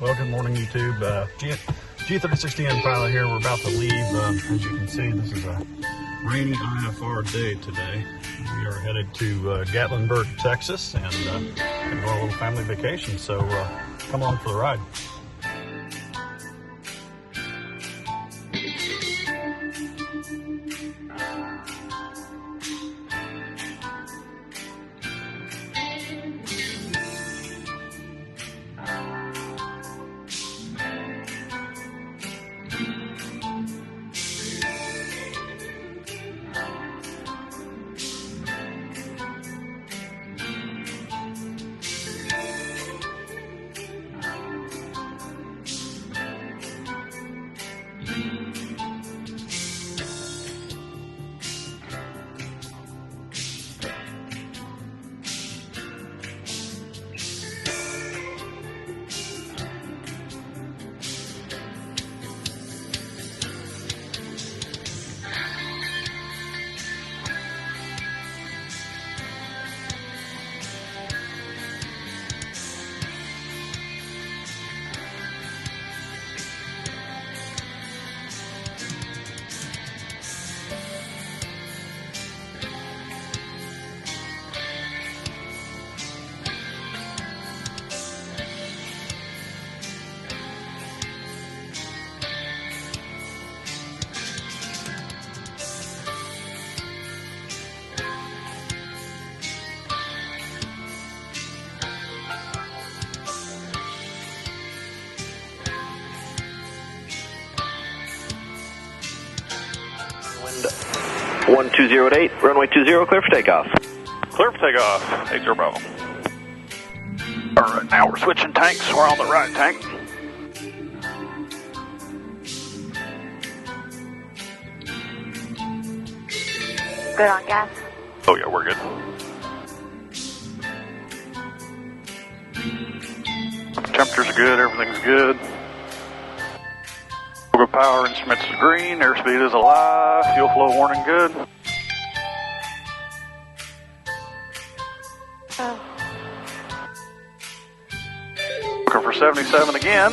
Well, good morning, YouTube. G36TN pilot here. We're about to leave. As you can see, this is a rainy IFR day today. We are headed to Gatlinburg, Texas, and gonna go on a little family vacation. So come on for the ride. Wind 1208, runway 20, clear for takeoff. Clear for takeoff, 80 Bravo. Alright, now we're switching tanks. We're on the right tank. Good on gas. Oh yeah, we're good. Temperatures are good, everything's good. Good power, instruments is green, airspeed is alive, fuel flow warning good. Oh. Looking for 77 again.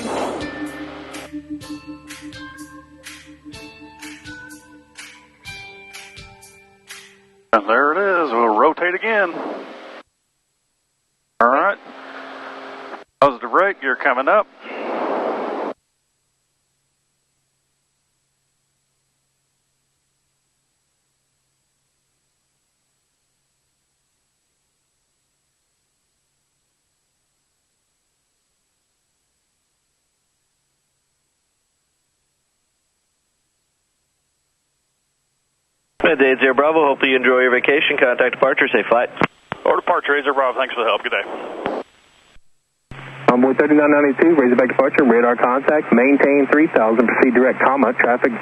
And there it is, we'll rotate again. Alright. Positive rate, gear coming up. Day 0 Bravo, hopefully you enjoy your vacation. Contact departure, safe flight. Or departure, 0 Bravo, thanks for the help, good day. Envoy 3992, Razorback departure, radar contact, maintain 3000, proceed direct, traffic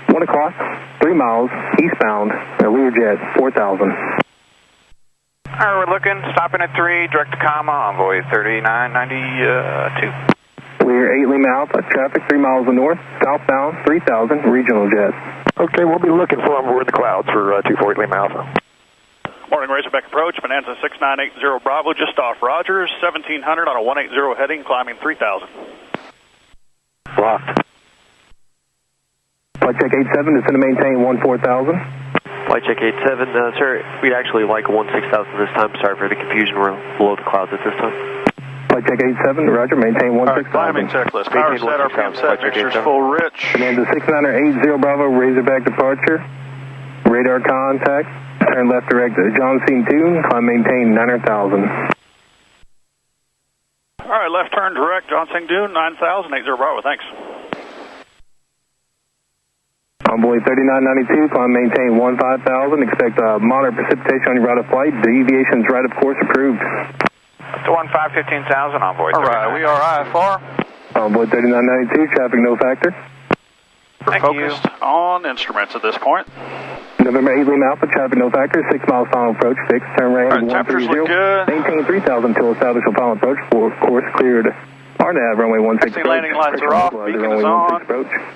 1 o'clock, 3 miles, eastbound, Learjet 4000. Alright, we're looking, stopping at 3, direct to Envoy 3992. Clear 8 Lima Alpha, traffic 3 miles north, southbound 3000, regional jet. Okay, we'll be looking for them. We're in the clouds for 248 Lima Alpha. Morning, Razorback approach, Bonanza 6980 Bravo, just off Rogers, 1700 on a 180 heading, climbing 3000. Locked. Flight check 87, descend to maintain 14,000. Flight check 87, sir, we'd actually like 16,000 this time. Sorry for the confusion, we're below the clouds at this time. Flight check 87, roger, maintain 16,000. Climbing checklist, power set, RPM set, mixture's full rich. Bonanza 6980 Bravo, Razorback departure, radar contact, turn left direct to Johnson 2, climb maintain 900,000. Alright, left turn direct, Johnson Dune, 9000, 80 Bravo, thanks. Envoy 3992, climb maintain 15,000, expect moderate precipitation on your route of flight, deviation's right of course approved. To 15,000, Envoy. Alright, we are IFR. Envoy 3992, traffic no factor. We're focused on instruments at this point. November 8 Lima Alpha, traffic no factor, 6 miles final approach, fixed, turn right Alright, temperatures look good. Maintain 3000 until established final approach, course cleared. RNAV, runway 16 approach. Landing lights are off, beacon is on.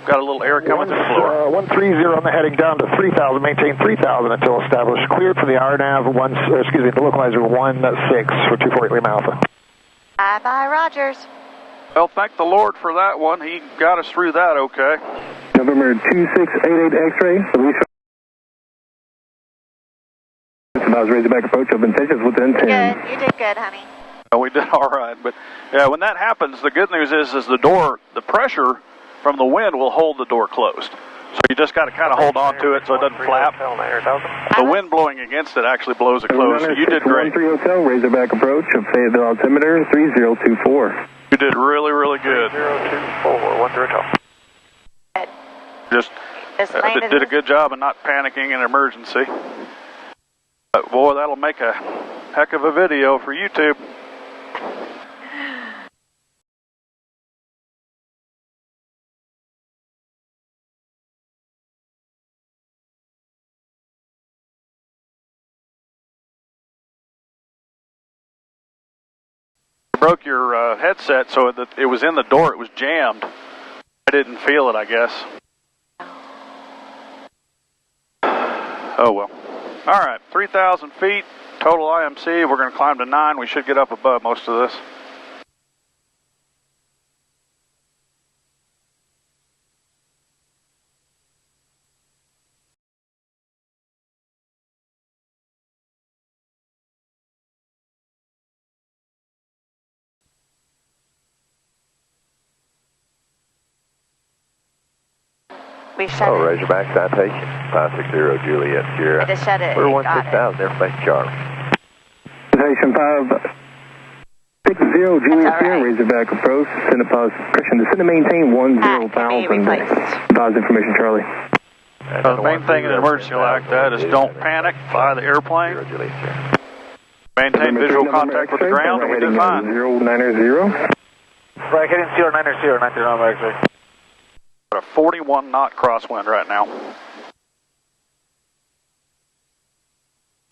Got a little air coming through the floor. 130 on the heading down to 3000, maintain 3000 until established. Cleared for the RNAV, the localizer 16 for 248 Lima Alpha. Bye-bye, Rogers. Well, thank the Lord for that one. He got us through that okay. November 2688 X-ray, release. Advise Razorback approach, open pitches within 10. Good, you did good, honey. Well, we did all right, but yeah, when that happens, the good news is the pressure from the wind will hold the door closed. So you just got to kind of hold on to it so it doesn't flap. The wind blowing against it actually blows it closed, so you did great. 13 Hotel, Razorback approach, of Fayetteville altimeter 3024. You did really, really good. 3024, 13 Hotel. Just did a good job of not panicking in an emergency. But boy, that'll make a heck of a video for YouTube. Broke your headset so that it was in the door, it was jammed. I didn't feel it, I guess. Oh well. All right, 3,000 feet, total IMC. We're going to climb to 9. We should get up above most of this. We shut it. Razorback citation, 560 Juliet Sierra. I just shut it. We're Got 16,000, everything Charlie. Citation 560 Juliet Sierra, Razorback approach, send a position, descend to maintain 10,000. Advise information, Charlie. The main thing in an emergency like that is don't panic, fly the airplane, maintain visual contact with the ground, and we did fine. 090. Right, heading 090, 90 X-ray. A 41 knot crosswind right now.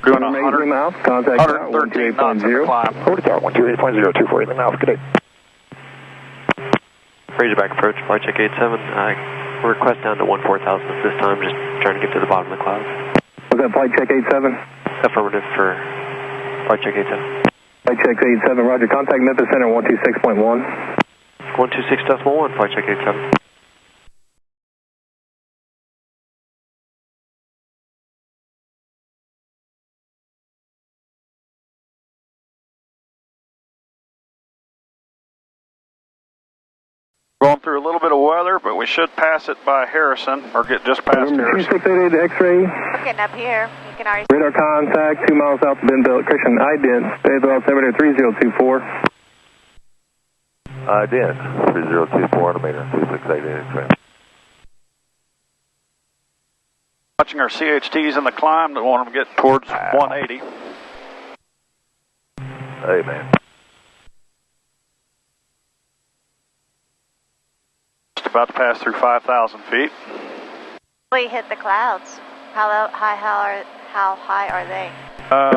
Doing 113 knots on the climb. 128.0, 248 miles, good day. Razorback approach, flight check 87. Request down to 14,000 at this time, just trying to get to the bottom of the clouds. Was that flight check 87? Affirmative for flight check 87. Flight check 87, roger. Contact Memphis Center 126.1. 126.1, flight check 87. Going through a little bit of weather, but we should pass it by Harrison, or get just past Harrison. 2688 X-ray. We're getting up here. You can already... Radar contact, 2 miles south of Benville, Christian ident, Fayetteville altimeter 3024. Ident, 3024 altimeter, 2688 X-ray. Watching our CHTs in the climb, don't want them to get towards 180. Hey, man. About to pass through 5,000 feet. We hit the clouds. How high are they? I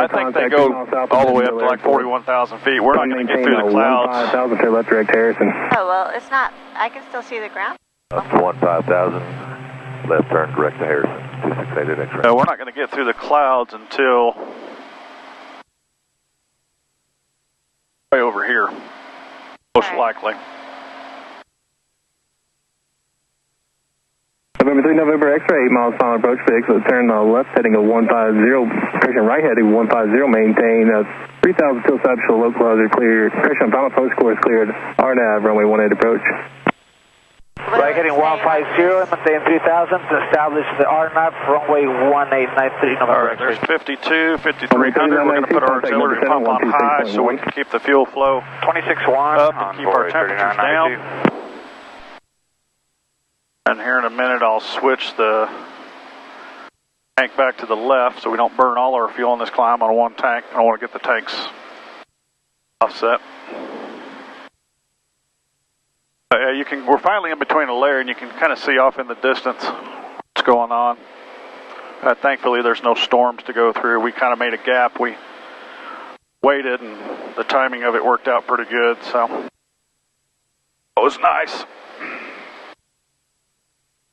think they go all the way up to like 41,000 feet. We're not going to get through the clouds. 5,000 to left direct Harrison. Oh, well, it's not. I can still see the ground. Up to 15,000, left turn direct to Harrison, 2688 X-ray. No, we're not going to get through the clouds until way over here, most likely. November 3, November X-ray, 8 miles final approach fix. So turn left heading of 150, correction right heading 150, maintain 3,000 till side shore, low clouds are cleared. Correction, final approach course cleared. RNAV, runway 18 approach. Right heading 150, maintain 3,000 to establish the RNAV, runway 1893, November. All right, there's 52, 5300. We're going to put our auxiliary pump on high so we can keep the fuel flow 26-1 up and keep our temperatures down. And here in a minute I'll switch the tank back to the left so we don't burn all our fuel in this climb on one tank. I want to get the tanks offset. We're finally in between a layer and you can kind of see off in the distance what's going on. Thankfully there's no storms to go through. We kind of made a gap. We waited and the timing of it worked out pretty good, so it was nice.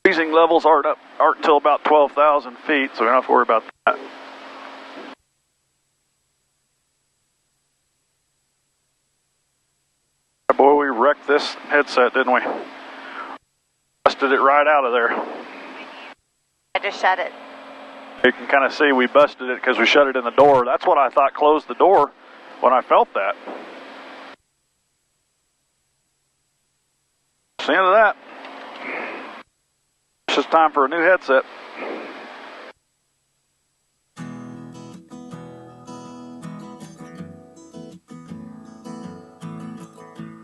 Freezing levels aren't until about 12,000 feet, so we don't have to worry about that. Boy, this headset, didn't we? Busted it right out of there. I just shut it. You can kind of see we busted it because we shut it in the door. That's what I thought closed the door when I felt that. That's the end of that. It's just time for a new headset.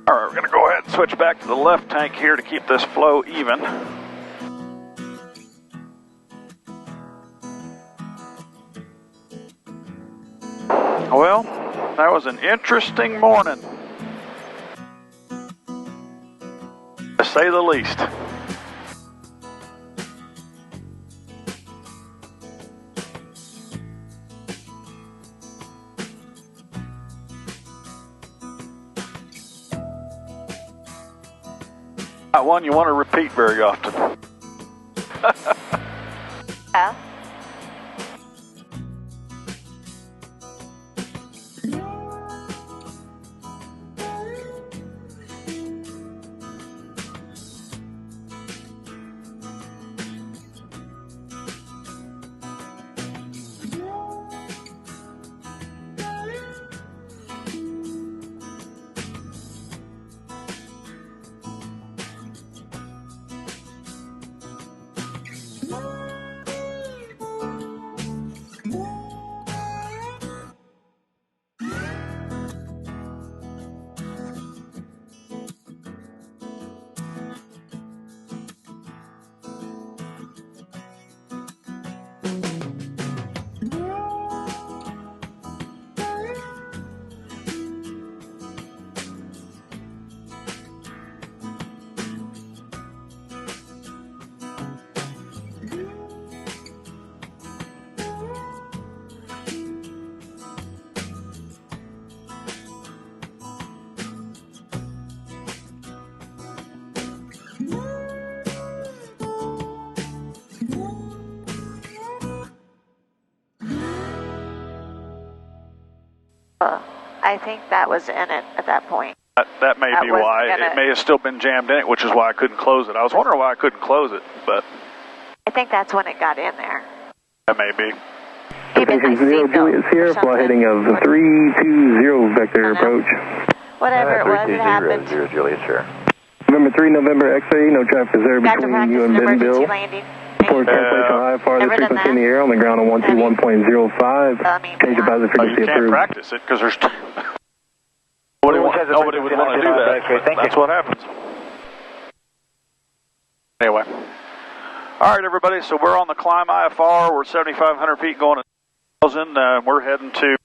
All right, we're going to go ahead and switch back to the left tank here to keep this flow even. Well, that was an interesting morning, to say the least. Not one you want to repeat very often. Yeah. I think that was in it at that point. That may be why. It may have still been jammed in it, which is why I couldn't close it. I was wondering why I couldn't close it, but... I think that's when it got in there. That may be. Even my Juliet Sierra, flight heading of 320 vector approach. Whatever it was, it happened. 320 Juliet Sierra. November 3, November X-ray, no traffic observed Got to between you practice and an Bentonville. emergency landing. Report cancellation IFR, the Never done frequency in the that. air on the ground on 121.05. Change of positive Oh, frequency you can't approved. practice it because there's... Nobody would want to do that. That's what happens. Anyway. All right, everybody. So we're on the climb IFR. We're 7,500 feet going to 1,000. We're heading to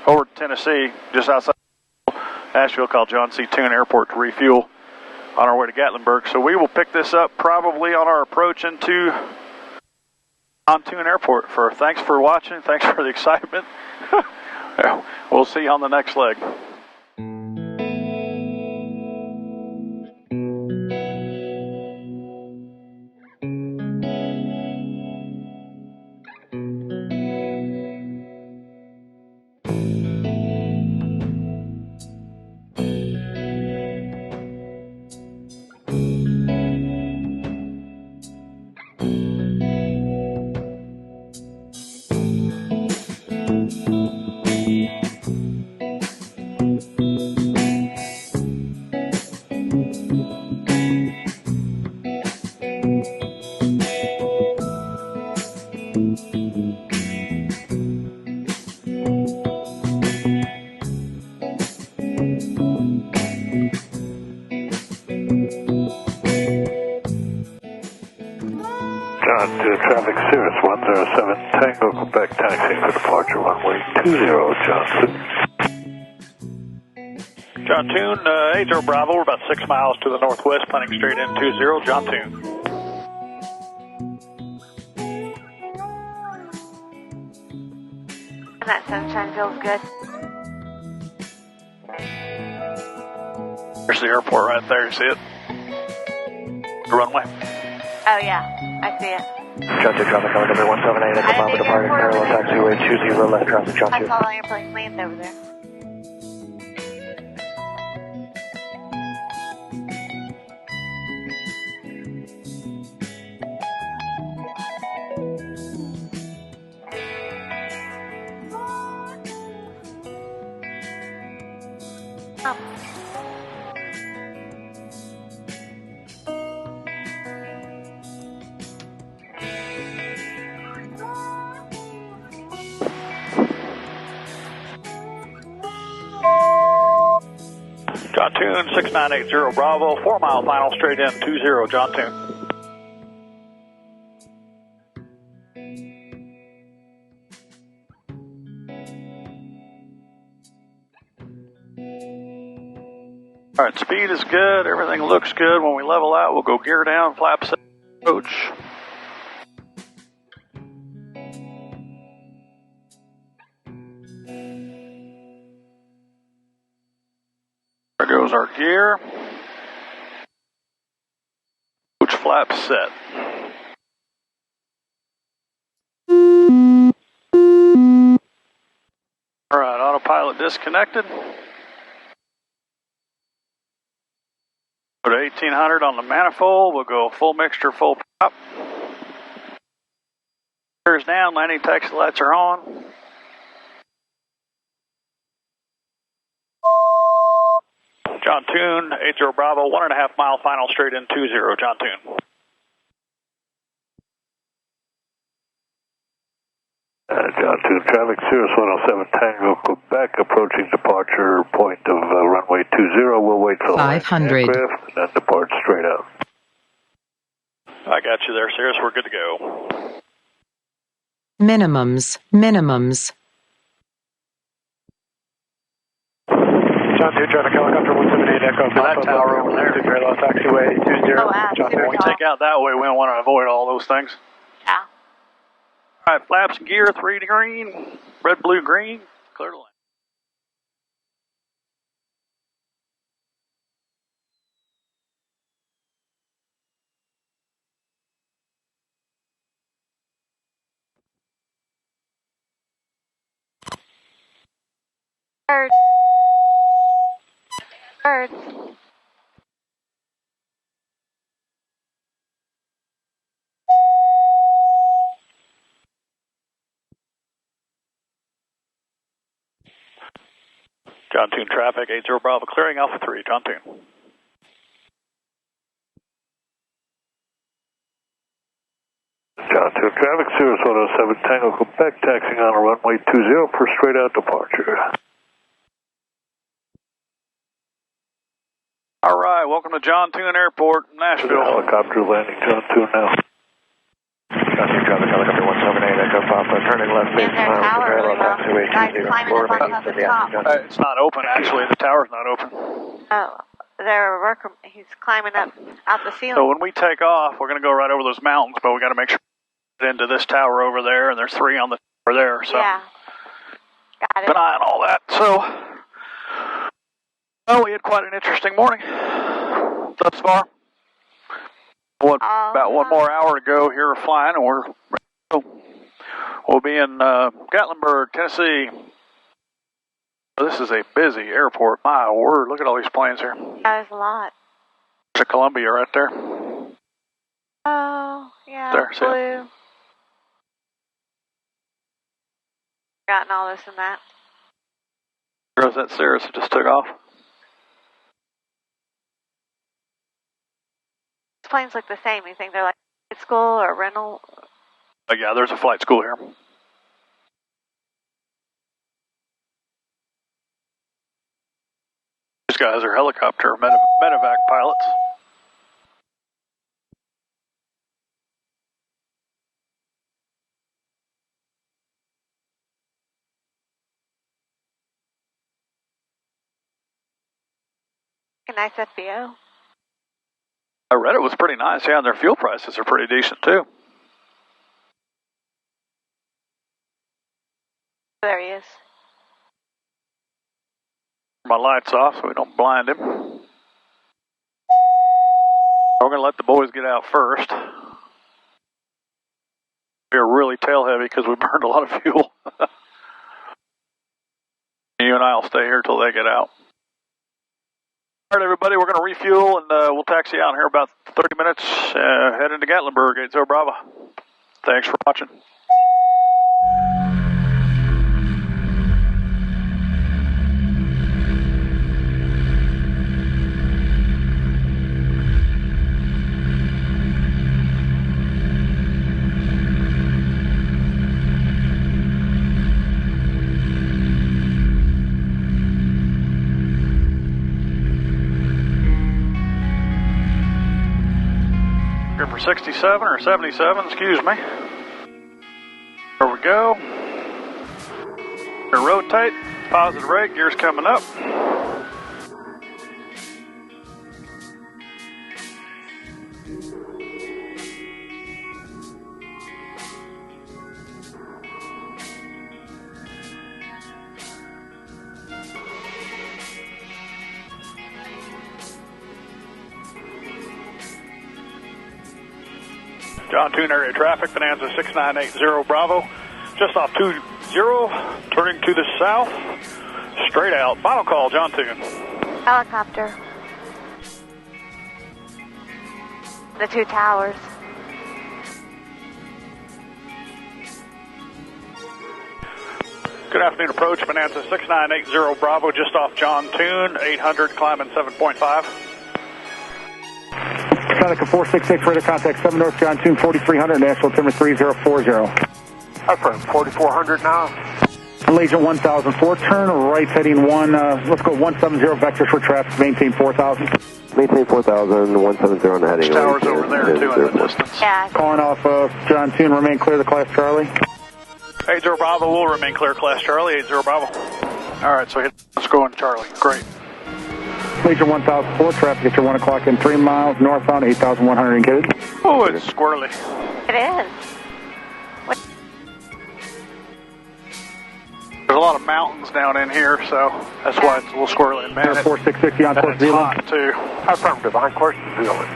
over to Tennessee, just outside Nashville, called John C. Toon Airport to refuel on our way to Gatlinburg. So we will pick this up probably on our approach into Toon Airport. Thanks for watching. Thanks for the excitement. We'll see you on the next leg. Traffic Cirrus 107 Tango Quebec taxiing for departure runway 20 Johnson. John Toon, 80 Bravo, we're about 6 miles to the northwest, planning straight in 20, John Toon. And that sunshine feels good. There's the airport right there, you see it? The runway. Oh yeah, I see it. John 2 traffic, number 178, I Echo departing parallel taxiway 20 left traffic, John 2. I saw the airplane land over there. John Tune, 6980 Bravo, 4 mile final straight in, 20, John Tune. All right, speed is good, everything looks good. When we level out, we'll go gear down, flaps approach. There goes our gear. Approach flaps set. All right, autopilot disconnected. Go to 1800 on the manifold. We'll go full mixture, full prop. Gears down, landing taxi lights are on. John Tune, 80 Bravo, 1.5 mile final straight in, 20, John Tune. John Tune, traffic Cirrus 107 Tango, Quebec, approaching departure point of runway 20. We'll wait for the 500. aircraft and then depart straight out. I got you there, Cirrus. We're good to go. Minimums. John 2, traffic helicopter 178 Echo. That tower over there. Parallel taxiway 20. Oh, wow, John super When we take out that way, we don't want to avoid all those things. Yeah. All right, flaps and gear, 3 to green. Red, blue, green. Clear to land. Birds. John Tune traffic, 80 Bravo, clearing Alpha 3, John Tune. John Tune, traffic Cirrus 107 Tango, Quebec, taxiing on a runway 20 for straight out departure. All right, welcome to John Tune Airport, Nashville. Helicopter landing, John Tune now. John 2, traffic helicopter 178 Echo Papa, turning left And base their mile to tower parallel really well. taxiway Guys 20. climbing up on top of the top. It's not open, actually. The tower's not open. Oh, their worker, he's climbing up out the ceiling. So when we take off, we're going to go right over those mountains, but we got to make sure we get into this tower over there, and there's 3 on the tower there. So Yeah. Got it. keep an eye on all that. So, well, we had quite an interesting morning thus far. About one more hour to go here flying, and we'll be in Gatlinburg, Tennessee. This is a busy airport. My word, look at all these planes here. That is a lot. There's a Columbia right there. Oh, yeah, There, see it? blue. Gotten all this and that. There's that Cirrus that just took off. These planes look the same. You think they're like flight school or rental? Yeah, there's a flight school here. These guys are helicopter medevac pilots. A nice FBO. I read it was pretty nice. Yeah, and their fuel prices are pretty decent too. There he is. My light's off so we don't blind him. We're going to let the boys get out first. We're really tail heavy because we burned a lot of fuel. You and I will stay here till they get out. All right, everybody, we're going to refuel and we'll taxi out here about 30 minutes, head into Gatlinburg, 80 Bravo. Thanks for watching. 67 or 77, excuse me. There we go. We rotate, positive rate, gears coming up. John Tune area traffic, Bonanza 6980 Bravo. Just off 20, turning to the south, straight out. Final call, John Tune. Helicopter. The two towers. Good afternoon, approach, Bonanza 6980 Bravo, just off John Tune, 800, climbing 7.5. Seneca 466, radar contact 7 North John Tune 4300, Nashville Timber 3040. Affirm, 4400 now. Legion 1004, turn right heading 1, let's go 170 vectors for traffic, maintain 4000. Maintain 4,000, 170 on the heading. Towers over there too in the distance. Yeah. Calling off John Tune, remain clear of the class Charlie. 80 Bravo will remain clear, class Charlie, 80 Bravo. Alright, so let's go on Charlie, great. Legion 1004, traffic at your 1 o'clock in 3 miles, northbound 8,100 indicated. Oh, it's squirrely. It is. There's a lot of mountains down in here, so that's why it's a little squirrely. Man, 4660 on course it's hot too. Affirmative, on course Zealand.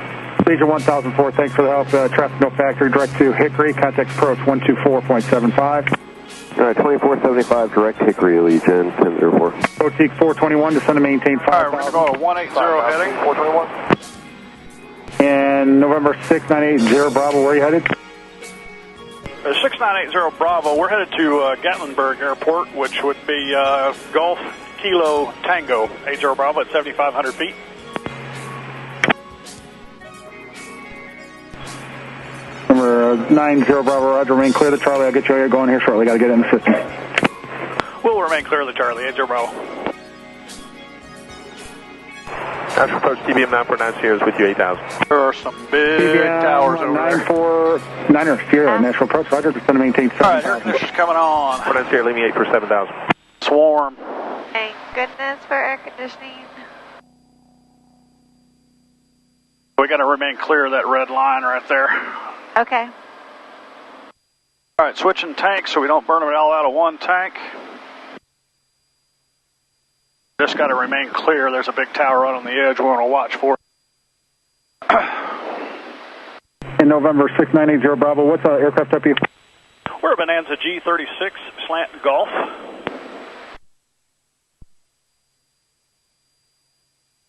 Legion 1004, thanks for the help. Traffic no factory, direct to Hickory, contact approach 124.75. All right, 2475, direct Hickory, Legion 1004. Boutique 421, descend to maintain 5,000. All right, we're going to go 180 heading. 421. And November 6980 Bravo, where are you headed? 6980 Bravo, we're headed to Gatlinburg Airport, which would be Golf Kilo Tango, 80 Bravo at 7,500 feet. Number 90 Bravo, Roger, remain clear of the Charlie. I'll get you going here shortly. Got to get it in the system. We'll remain clear of the Charlie, 80 Bravo. National approach TBM 949 Sierra is with you, 8,000. There are some big TBM, towers over there. 949er Sierra, National approach, Roger, descend to maintain 7,000. All right, air conditioner's coming on. 49 Sierra, leave me 8 for 7,000. It's warm. Thank goodness for air conditioning. We got to remain clear of that red line right there. Okay. All right, switching tanks so we don't burn it all out of one tank. Just got to remain clear. There's a big tower right on the edge we want to watch for. In November 6980 Bravo, what's aircraft type you? We're a Bonanza G36 slant Golf.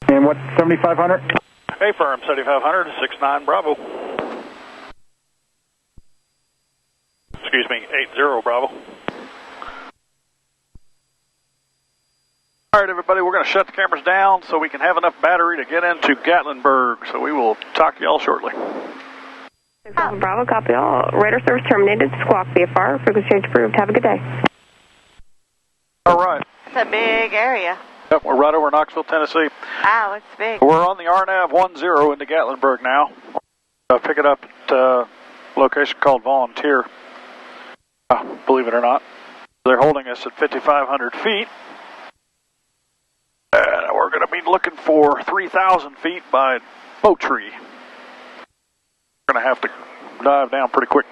And what, 7,500? A firm, 7,500, 69 Bravo. Excuse me, 80 Bravo. All right, everybody, we're going to shut the cameras down so we can have enough battery to get into Gatlinburg. So we will talk to y'all shortly. Bravo, copy all. Radar service terminated. Squawk VFR. Frequency change approved. Have a good day. All right. It's a big area. Yep, we're right over Knoxville, Tennessee. Wow, it's big. We're on the RNAV 10 into Gatlinburg now. Pick it up at a location called Volunteer. Believe it or not. They're holding us at 5,500 feet. And we're going to be looking for 3,000 feet by Boat Tree. We're going to have to dive down pretty quick.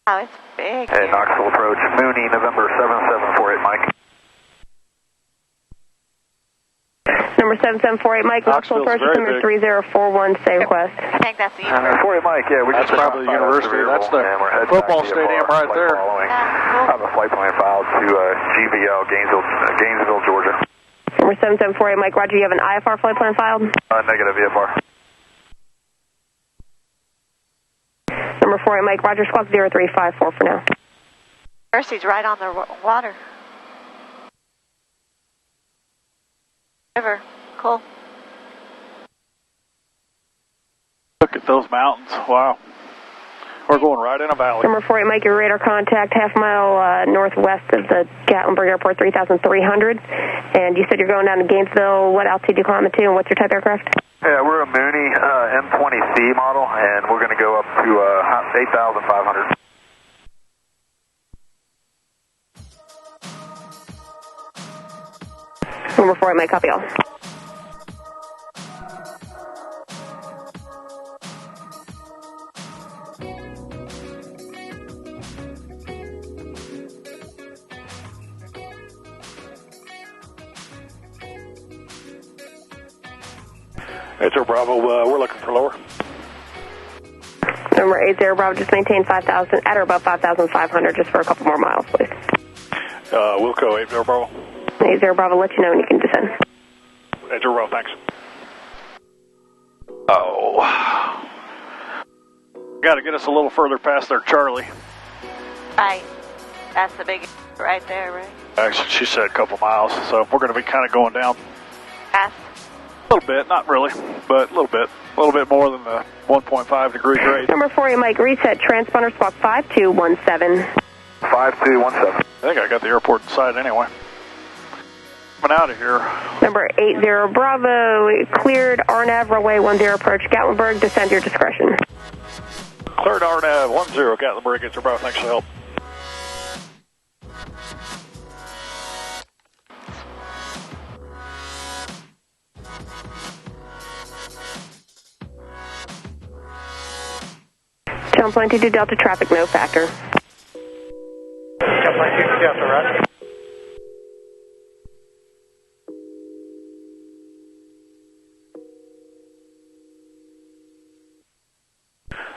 Wow, it's big. Hey, Knoxville approach, Mooney, November 7748, Mike. Number 7748, Mike. Knoxville approach, number 3041, say request. I think that's the 40, Mike, yeah. That's probably the university. That's the football stadium right there. I have a flight plan filed to GVL, Gainesville, Georgia. Number 7748, Mike. Roger, you have an IFR flight plan filed? Negative VFR. Number 48, Mike. Roger, squawk 0354 for now. Mercy's right on the water. River. Cool. Look at those mountains. Wow. We're going right in a valley. Number 48, Mike, your radar contact half mile northwest of the Gatlinburg Airport, 3,300. And you said you're going down to Gainesville. What altitude do you climb it to, and what's your type aircraft? Yeah, we're a Mooney M20C model, and we're going to go up to 8,500. Number 4, I might copy all. It's a Bravo, we're looking for lower. Number 80 Bravo, just maintain 5,000 at or above 5,500 just for a couple more miles, please. Wilco, 80 Bravo. 80 Bravo, let you know when you can descend. 80 Bravo, thanks. Oh. Got to get us a little further past there, Charlie. Right. That's the big right there, right? Actually, she said a couple miles, so we're going to be kind of going down. Fast? A little bit, not really, but a little bit. A little bit more than the 1.5 degree grade. Number 4, Mike, reset transponder squawk 5217. 5217. I think I got the airport in sight anyway. Coming out of here. Number 80 Bravo, cleared RNAV runway 10 approach Gatlinburg, descend your discretion. Cleared RNAV 10 Gatlinburg, it's Bravo, thanks for the help. Town Plane 22 Delta traffic, no factor. Town Plane 22 Delta, right?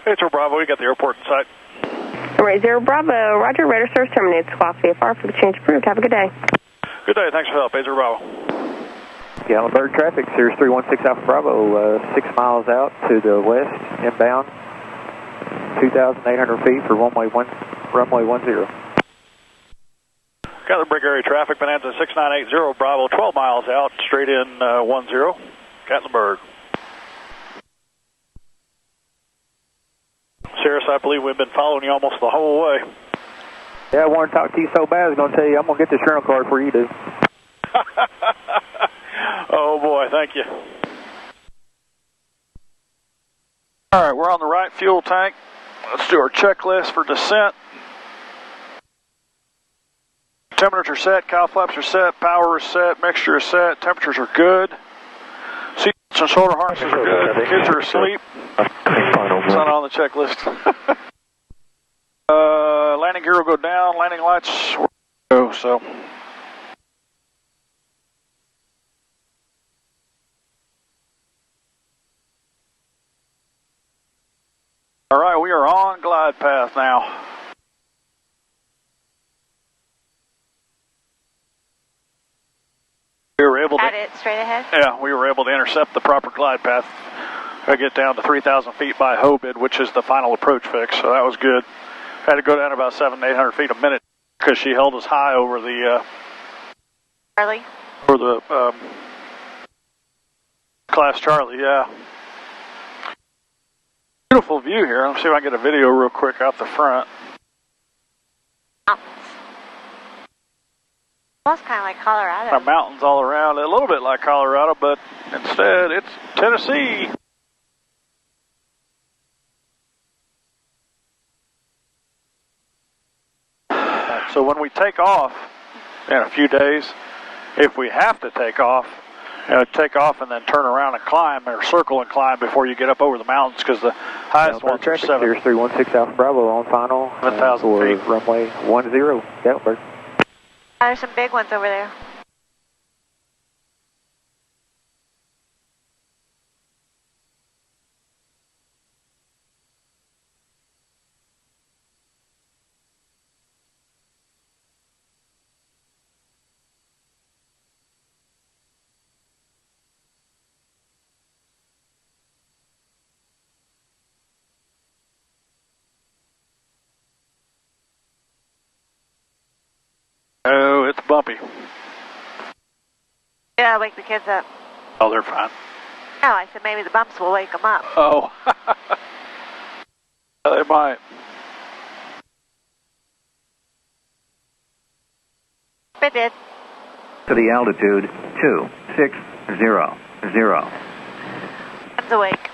It's Bravo, we got the airport in sight. Number 80 Bravo, roger, radar service terminated, squawk VFR for the change approved. Have a good day. Good day, thanks for the help, 80 Bravo. Gatlinburg traffic, Series 316 Alpha Bravo, 6 miles out to the west, inbound, 2,800 feet for runway 10. Gatlinburg area traffic, Bonanza 6980 Bravo, 12 miles out, straight in 10, Gatlinburg. Cirrus, I believe we've been following you almost the whole way. Yeah, I want to talk to you so bad, I was going to tell you I'm going to get this rental car before you do. Oh boy, thank you. All right, we're on the right fuel tank. Let's do our checklist for descent. Temperature set, cowl flaps are set, power is set, mixture is set, temperatures are good. Seats and shoulder harnesses are good. The kids are asleep. It's not on the checklist. Landing gear will go down, landing lights will go, so. All right, we are on glide path now. We were able to. At it straight ahead? Yeah, we were able to intercept the proper glide path. I get down to 3,000 feet by Hobid, which is the final approach fix, so that was good. Had to go down about 700 to 800 feet a minute because she held us high over the. Charlie? Over the Class Charlie, yeah. Beautiful view here. Let's see if I can get a video real quick out the front. Well, it's kind of like Colorado. Mountains all around, a little bit like Colorado, but instead it's Tennessee. So when we take off in a few days, if we have to take off and then turn around and climb, or circle and climb before you get up over the mountains, because the highest ones are 7. Series 316 Alpha Bravo on final 7,000 feet. Runway 10, Gatlinburg. There's some big ones over there. Oh, it's bumpy. Yeah, wake the kids up. Oh, they're fine. No, I said maybe the bumps will wake them up. Oh. They might. It did. To the altitude 2600. Captain's awake.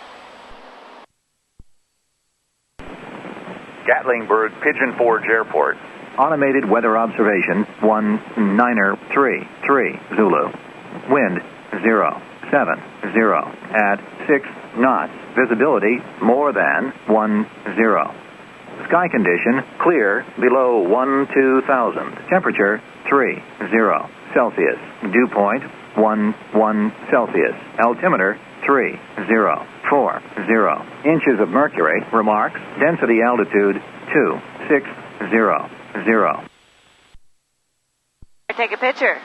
Gatlinburg, Pigeon Forge Airport. Automated weather observation 1933 Zulu. Wind 070 at 6 knots. Visibility more than 10. Sky condition clear below 12,000. Temperature 30 Celsius. Dew point 11 Celsius. Altimeter 3040. Inches of mercury. Remarks. Density altitude 2600. Take a picture.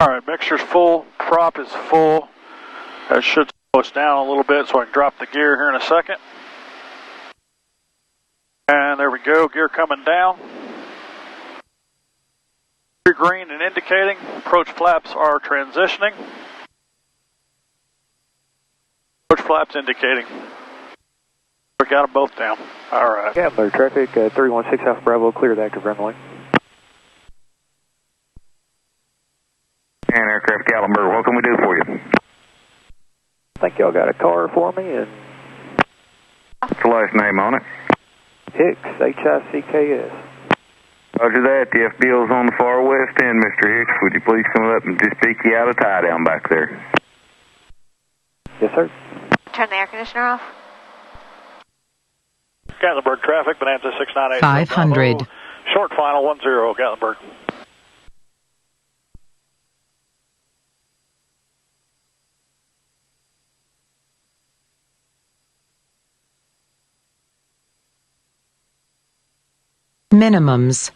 All right, mixture's full, prop is full. That should slow us down a little bit so I can drop the gear here in a second. And there we go, gear coming down. Green and indicating. Approach flaps are transitioning. Approach flaps indicating. We got them both down. All right. Gatlinburg traffic, 316 Alpha Bravo, cleared active runway. And aircraft Gatlinburg, what can we do for you? I think y'all got a car for me, and What's the last name on it? Hicks, Hicks. Roger that. The FBO's on the far west end, Mr. Hicks. Would you please come up and just peek you out a tie down back there? Yes, sir. Turn the air conditioner off. Gatlinburg traffic, Bonanza 698. 500. Short final 10, Gatlinburg. Minimums.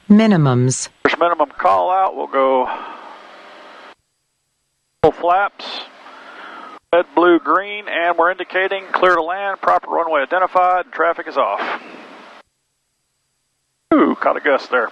First minimum call out, we'll go full flaps, red, blue, green, and we're indicating clear to land, proper runway identified, and traffic is off. Ooh, caught a gust there.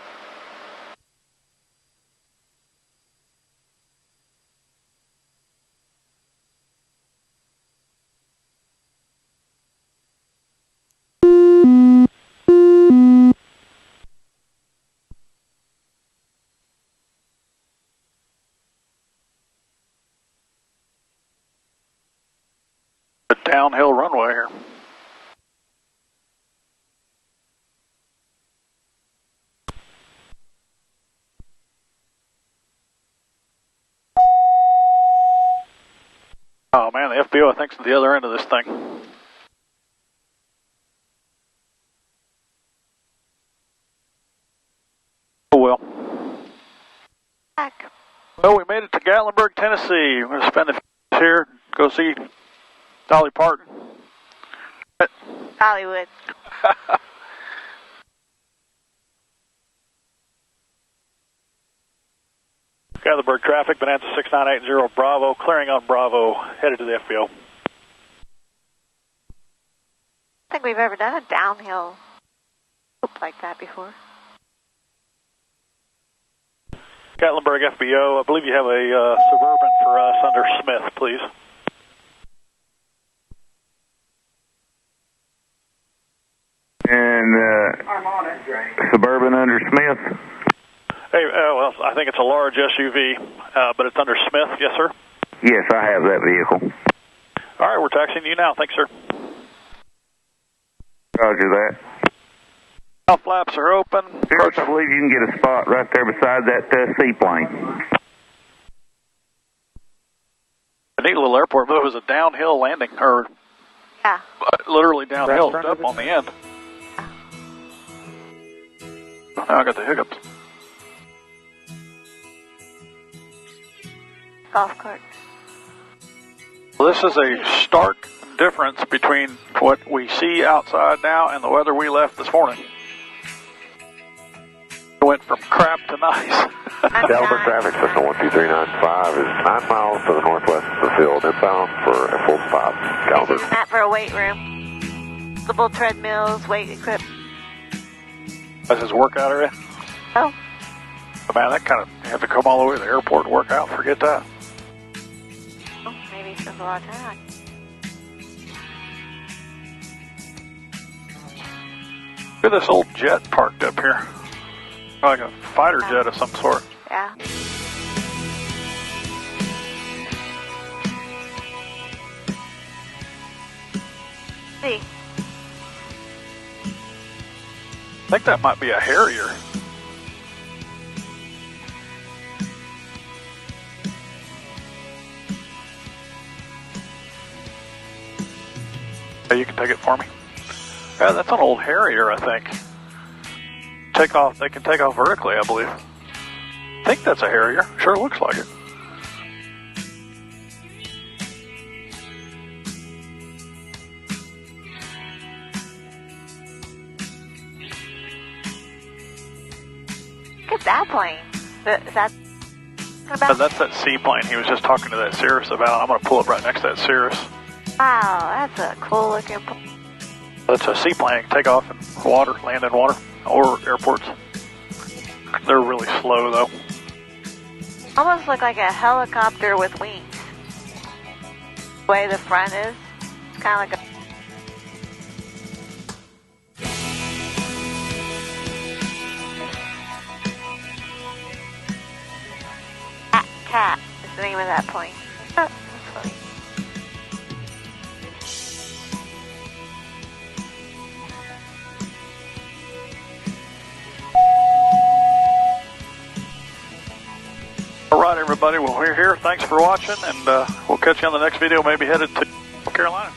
Downhill runway here. Oh man, the FBO I think's at the other end of this thing. Oh well. Back. Well, we made it to Gatlinburg, Tennessee. We're going to spend a few days here, go see Dolly Parton. Hollywood. Gatlinburg traffic, Bonanza 6980 Bravo, clearing on Bravo, headed to the FBO. I don't think we've ever done a downhill loop like that before. Gatlinburg FBO, I believe you have a Suburban for us under Smith, please. And Suburban under Smith. Hey, well, I think it's a large SUV, but it's under Smith, yes, sir? Yes, I have that vehicle. All right, we're taxiing you now. Thanks, sir. Roger that. Now flaps are open. First, I believe you can get a spot right there beside that seaplane. A neat little airport, but it was a downhill landing, or yeah, literally downhill, up on the end. Now I got the hiccups. Golf cart. Well, this is a stark difference between what we see outside now and the weather we left this morning. It went from crap to nice. Gatlinburg traffic, Cessna 12395 is 9 miles to the northwest of the field, inbound for a full stop. Gatlinburg. Using that for a weight room. Multiple treadmills, weight equipment. That's his workout area? Oh. But man, that kind of, you have to come all the way to the airport to work out. Forget that. Oh, maybe he spends a lot of time. Look at this old jet parked up here. Like a fighter jet of some sort. Yeah. See. I think that might be a Harrier. You can take it for me. Yeah, that's an old Harrier, I think. Takeoff. They can take off vertically, I believe. I think that's a Harrier. Sure looks like it. Look at that plane. Is that about? That's that seaplane he was just talking to that Cirrus about. I'm going to pull up right next to that Cirrus. Wow, that's a cool looking plane. That's a seaplane. Take off in water, land in water, or airports. They're really slow, though. Almost look like a helicopter with wings. The way the front is, it's kind of like a... Cat is the name of that plane. Oh, that's funny. All right, everybody. Well, we're here. Thanks for watching, and we'll catch you on the next video, maybe headed to North Carolina.